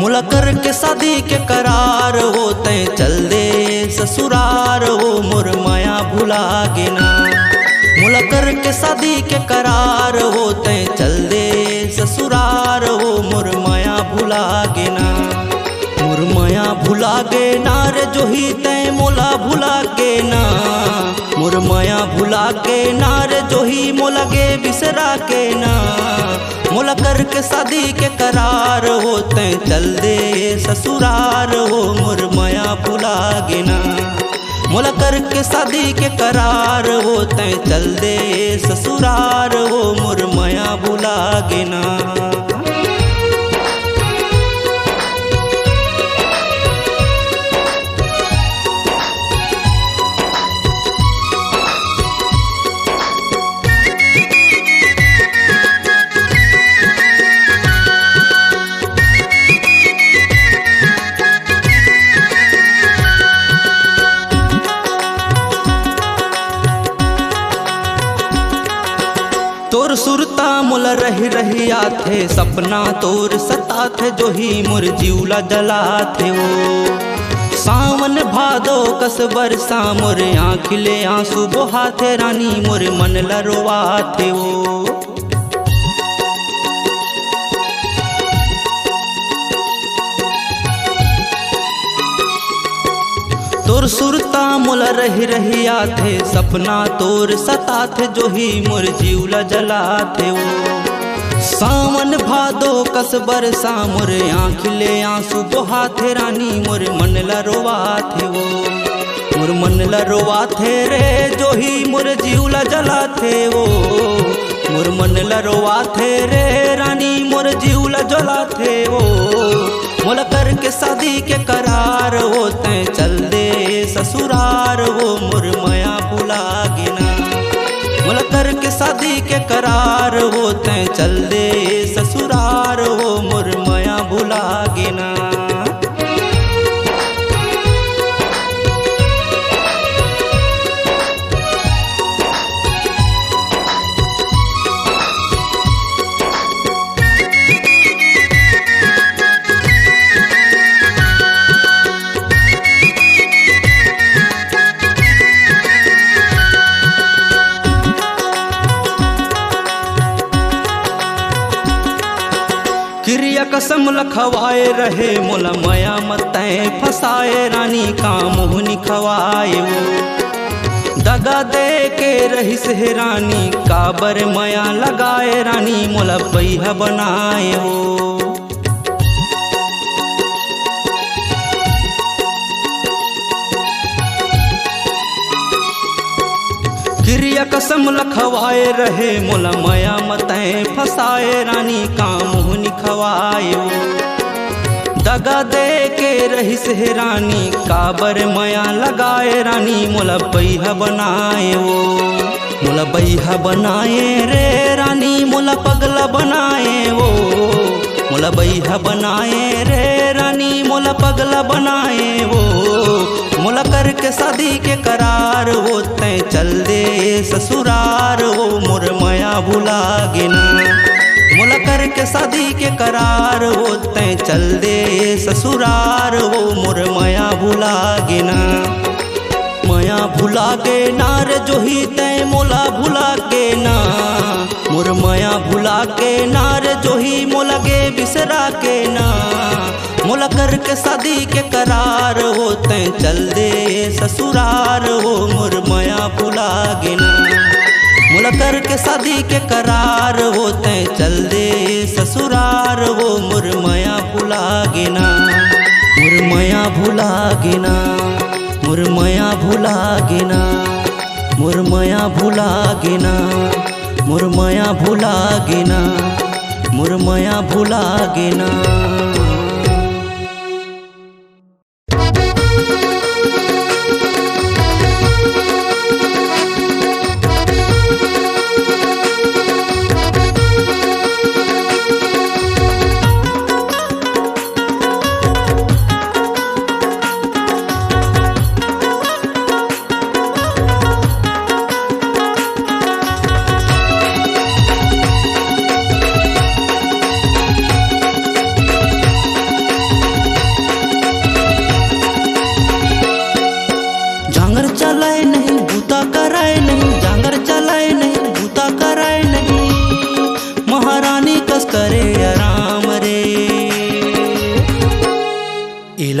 मुला करके शादी के करार होते चल दे ससुरार हो मोर माया भुला गे ना। मुला करके शादी के करार होते चल दे ससुरार हो मोर माया भुला गे ना। मोर माया भुला गे ना रे जो ही तय मोला भुला गे ना। मोर माया भुला के ना रे जो ही मोला गे बिसरा के ना। मोला करके शादी के करार होते चल दे ससुरार हो मोर माया भुला गे ना। मोला करके शादी के करार होते चल दे ससुरार हो मोर माया भुला गे ना। तोर सुरता मुल रही रही आथे सपना तोर सता थे जो ही मोर जीवला जला थे वो। सावन भादो कस बरसा मोर आँखिले आंसू बोहा थे रानी मोर मन लरोवा थे वो। तोर सुरता मुल रही रही आथे सपना तोर सता थे जो ही मोर जीवला जला थे वो। सावन भादो कस बरसा मोर आँखिले आंसू बोहा थे रानी मोर मन लरोवा थे वो। मोर मन लरोवा थे रे जो ही मोर जीवला जला थे वो। मोर मन लरोवा थे रे रानी मोर जीवला जला थे वो। मोला करके शादी के करार होते चल दे ससुरार हो मोर माया भुला गे ना। मोला करके शादी के करार होते चल दे ससुरार हो मोर माया भुला गे ना। क्रिया कसम लखवाए रहे मोला माया मतैं फसाए रानी का मुहनी खवाए वो। दगा दे के रहिस है रानी काबर माया लगाए रानी मोला बैहा बनाए वो। क्रिया कसम लखवाए रहे मोला माया मतैं फसाए रानी का मुहनी खवाए वो। दगा दे के रहिस है रानी काबर माया लगाए रानी मोला बैहा बनाए वो। मोला बैहा बनाए रे रानी मोला पगला बनाए वो। मोला बैहा बनाए रे रानी मोला पगला बनाए वो। मोला करके शादी के करार होते चल दे ससुरार हो मोर माया भुला गे ना। मोला करके शादी के करार होते चल दे ससुरार हो मोर माया भुला गे ना। माया भुला गे ना रे जो ही तय मोला भुला गे ना। मोर माया भुला के ना रे जो ही मोला गे बिसरा के ना। मोला करके शादी के करार होते चल दे ससुरार हो मोर माया भुला गे ना। मोला करके शादी के करार होते चल दे ससुरार हो मोर माया भुला गे ना। मोर माया भुला गे ना। मोर माया भुला गे ना। मोर माया भुला गे ना। मोर माया भुला गे ना। मोर माया भुला गे ना।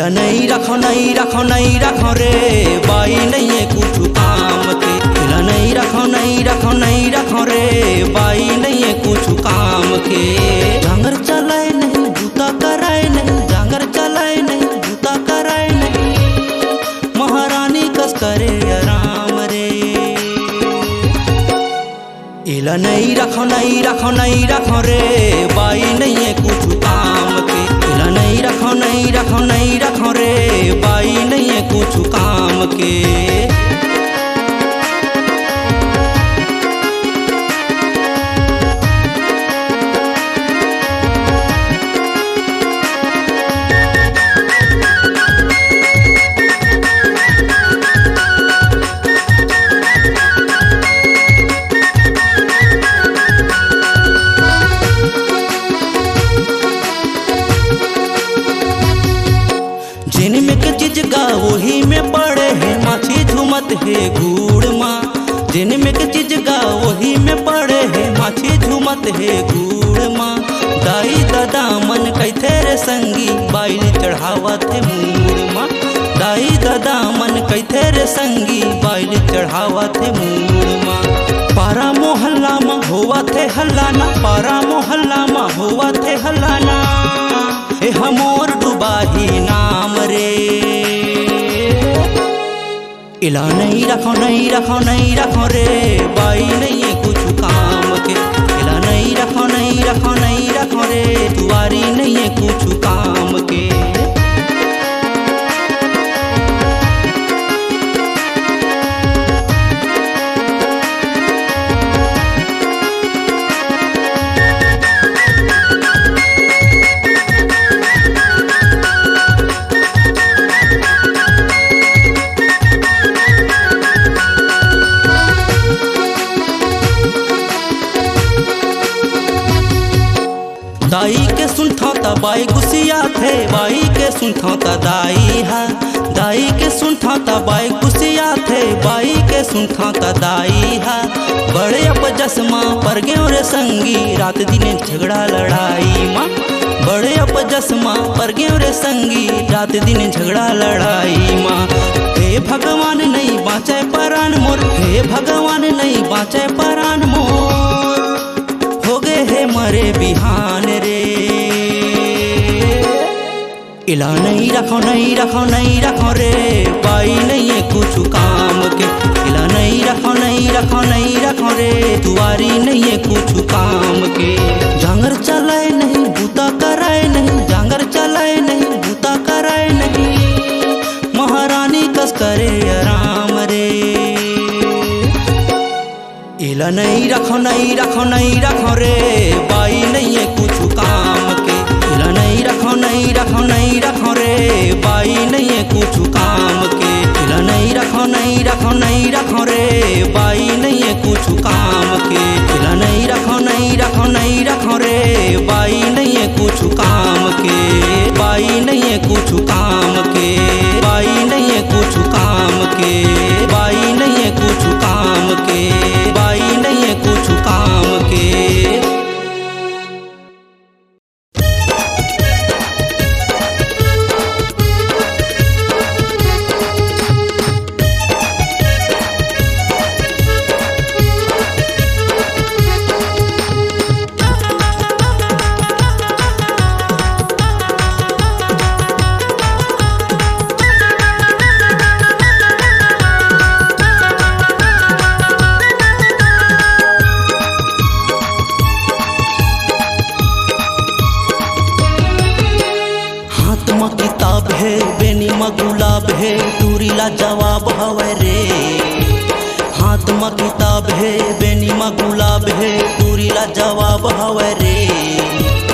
इला नहीं रखो नहीं रखो नहीं रखो रे बाई नहीं है कुछ काम के। इला नहीं रखो नहीं रखो नहीं रखो रे बाई नहीं है कुछ काम के। जांगर चलाए नहीं जूता कराए नहीं, जांगर चलाए नहीं जूता कराए नहीं, महारानी कस करे आराम रे। इला नहीं रखो नहीं रखो नहीं रखो रे बाई नहीं है कुछ काम के। इला नहीं रखो नहीं रखो नहीं रखो रे बाई नहीं है कुछ काम के। जिनमें के चिजगा वही में पड़े है माछी झूमत है गुड़ माँ। जिनमें के चिजगा वही में पड़े है माछी झूमत है गुड़ माँ। दाई दादा मन कैथे रे संगी बाइल चढ़ावा थे मूड़ माँ। दाई दादा मन कैथे रे संगी बाइल चढ़ावा थे मूड़ माँ। पारा मोहल्ला माँ होवा थे हल्लाना, पारा मोहल्ला माँ होवा थे हल्लाना, ए हमोर डुबाही नाम रे। इला नहीं रखो नहीं रखो नहीं रखो रे बाई नहीं है कुछ काम के। इला नहीं रखो नहीं रखो नहीं रखो रे तुआरी नहीं है कुछ काम के। दाई के सुनता ता बाई गुस्सिया थे, बाई के सुनता ता दाई है। दाई के सुनता ता बाई गुस्सिया थे, बाई के सुनता ता दाई है। बड़े अपजस्मा पर गयो रे संगी रात दिन झगड़ा लड़ाई माँ। बड़े अपजस्मा पर गयो रे संगी रात दिन झगड़ा लड़ाई माँ। हे भगवान नहीं बाँचे परान मोर, हे भगवान नहीं बाँचे परान मोर, हो गए है मरे बिहान रे। इला नहीं रखो नहीं रखो नहीं रखो रे बाई नहीं है कुछ काम के। इला नहीं रखो नहीं रखो नहीं रखो रे तुआरी नहीं है कुछ काम के। जांगर चलाए नहीं बूता कराए नहीं, जांगर चलाए नहीं बूता कराए नहीं, महारानी कस करे आराम रे। इला नहीं रखो नहीं रखो नहीं रखो रे बाई नहीं है कुछ काम के। इला नहीं रखो नहीं रखो नहीं रखो रे बाई नहीं है कुछ काम के। इला नहीं रखो नहीं रखो नहीं रखो रे बाई नहीं है कुछ काम के। इला नहीं रखो नहीं रखो नहीं रखो रे बाई नहीं है कुछ काम के। बाई नहीं है कुछ काम के, बाई नहीं है कुछ काम के, बाई नहीं है कुछ काम के, बाई नहीं है कुछ काम के। किताब है बेनी में गुलाब है टूरी ला जवाब हवे रे। हाथ में किताब है बेनी में गुलाब है टूरी ला जवाब हवे रे।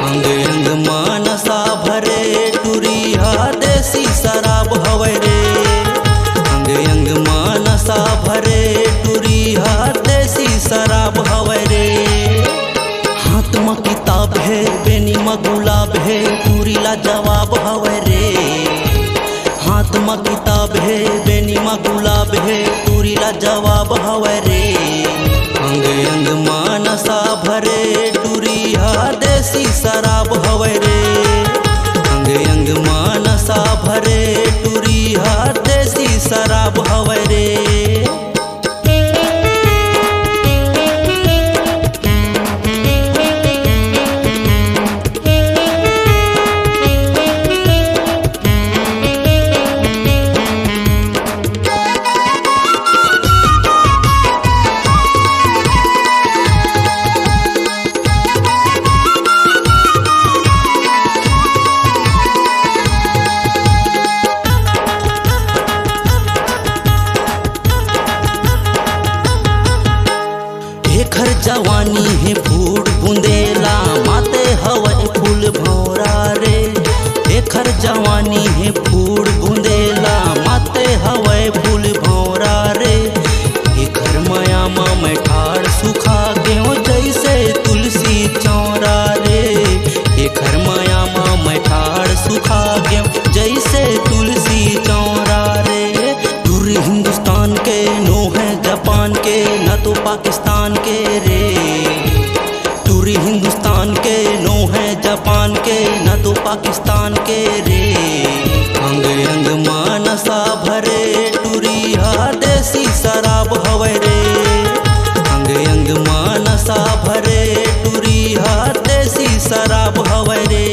अंग अंग में नशा भरे टूरी हा देसी शराब हवे रे। अंग अंग में नशा भरे टूरी हा देसी शराब हवे रे। हाथ में किताब है बेनी में गुलाब है टूरी ला जवाब हवे रे। हाथ में किताब है बेनी में गुलाब है टूरी ला जवाब हवे रे। अंग अंग में नशा भरे टूरी हा देसी शराब हवे रे। अंग अंग में नशा भरे शराब हवे रे। एकर जवानी है फूट बुंदेला माते हवे फूल भौरा रे। एकर जवानी है फूट बुंदेला माते हवे फूल भौरा रे। एकर माया में ठाड़ सुखा गेहूं जैसे तुलसी चौरा रे। एकर माया में ठाड़ सुखा गेहूं जैसे तुलसी चौरा रे। दूर हिंदुस्तान के नो है जापान के न तो पाकिस्तान के रे। टूरी हिंदुस्तान के नो है जापान के न तो पाकिस्तान के रे। अंग अंग मा नशा भरे टूरी हा देसी शराब हवे रे। अंग अंग मा नशा भरे टूरी हा देसी शराब हवे रे।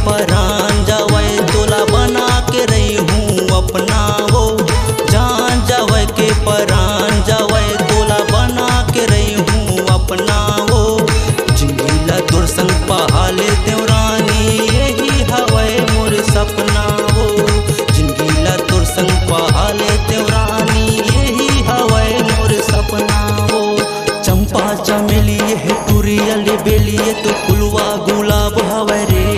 परान जावे तोला बना के रही हूँ अपना वो। जान जावे के परान जावे तोला बना के रही हूँ अपना वो। जिंदीला तोर संग पहाले देवरानी यही हवे मोर सपना वो। जिंदीला तोर संग पहाले देवरानी यही हवे मोर सपना वो। चंपा चमेली है टूरियल बेलिए तो फुलवा गुलाब हवे रे।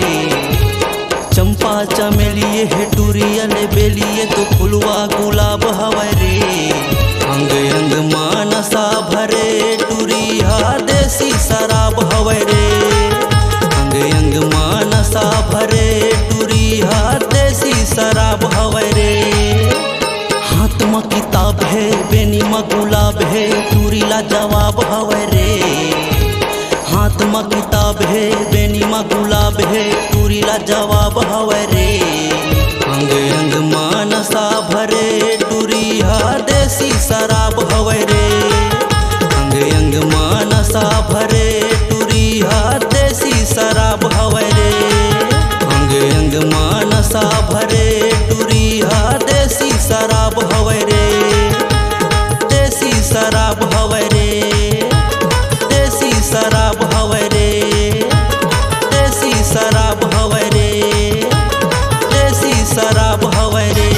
चंपा चमेली है टूरियल बेलिए तो फुलवा गुलाब हवे रे। अंग अंग मा नशा भरे टूरी हा देसी शराब हवे रे। अंग अंग मा नशा भरे टूरी हा देसी शराब हवे रे। हाथ में किताब है बेनी में गुलाब है टूरी ला जवाब हवे रे। हाथ में किताब है बेनी में गुलाब है टूरी ला जवाब हवे रे। अंग अंग मा नशा भरे टूरी हा देसी शराब हवे रे। अंग अंग मा नशा भरे टूरी हा देसी शराब हवे रे। अंग अंग मा नशा भरे टूरी हा देसी शराब हवे रे। देसी शराब हवे रे। देसी शराब हवे रे। देसी शराब हवे रे। देसी शराब हवे रे।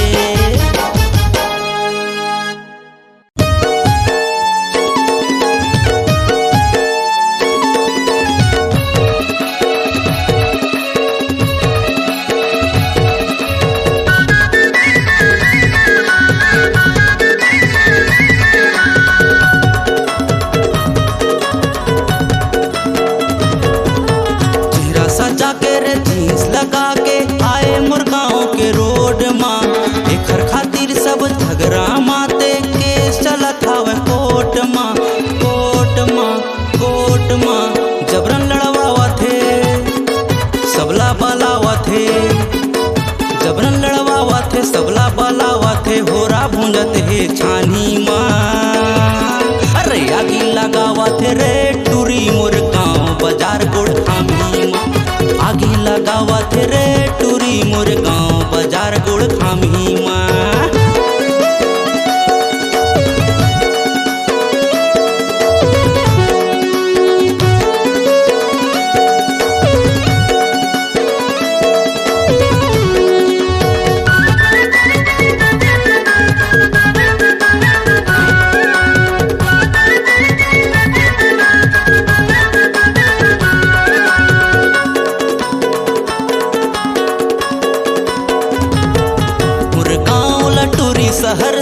सजा के रे जींस लगा के आए मुर्गांव के रोड माँ। एकर खातिर सब झगड़ा माते केस चलत हवे कोर्ट माँ। कोर्ट माँ कोर्ट माँ जबरन लड़वावा थे सबला बलावा थे। जबरन लड़वावा थे सबला बलावा थे। होरा भूंजत है छानी माँ। अरे आगी लगावा थे रे टूरी मुर्गांव बाजार गुड़ खामी माँ। आगी लगावा थे रे टूरी मोर गाँव बाजार गुड़ खामी माँ।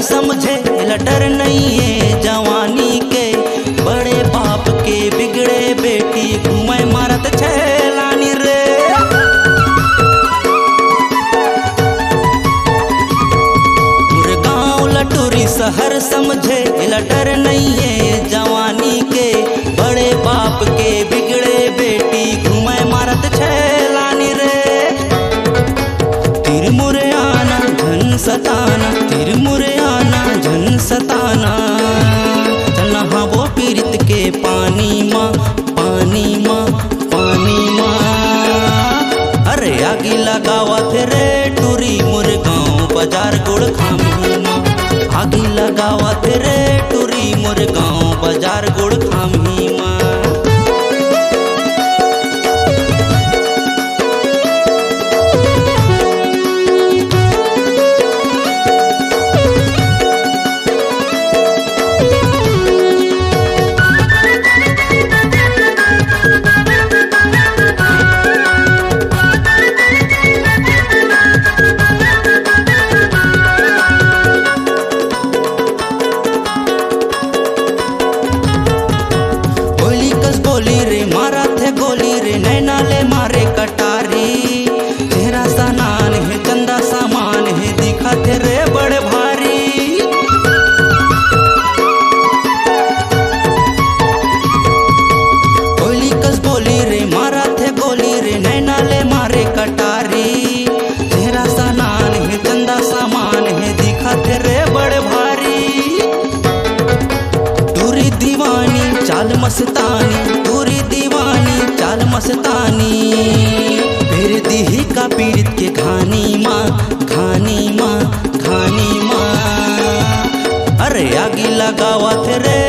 समझे लटर नहीं है जवानी के, बड़े बाप के बिगड़े बेटी घूमे मारत छैलानी रे। मुरगांव लटूरी शहर समझे लटर नहीं है जवानी के, बड़े बाप के बिगड़े बेटी घूमे मारत छैलानी रे। तिरमुरियाना झन सताना, तिरमुरियाना झन सताना, चलना हाँ वो पीरित के पानी माँ, पानी माँ, पानी माँ। अरे आगी लगावत रे टूरी मुरगांव बाजार गुड़ खामी माँ, आगी लगावत रे टूरी मुरगांव बाजार गुड़ खामी माँ। गोली रे मारा थे गोली रे नैना ले मारे कटारी, चेहरा सा नान है चंदा सामान है दिखा थे रे बड़े भारी। गोली कस बोली रे मारा थे गोली रे नैना ले मारे कटारी, चेहरा सा नान है चंदा सामान है दिखा थे रे बड़े भारी। दूरी दीवानी चाल मस्तानी, दूरी दीवानी चाल मस्तानी, फिर दिही का पीड़ित के घानी माँ, घानी माँ, घानी माँ। अरे आगी लगावत रे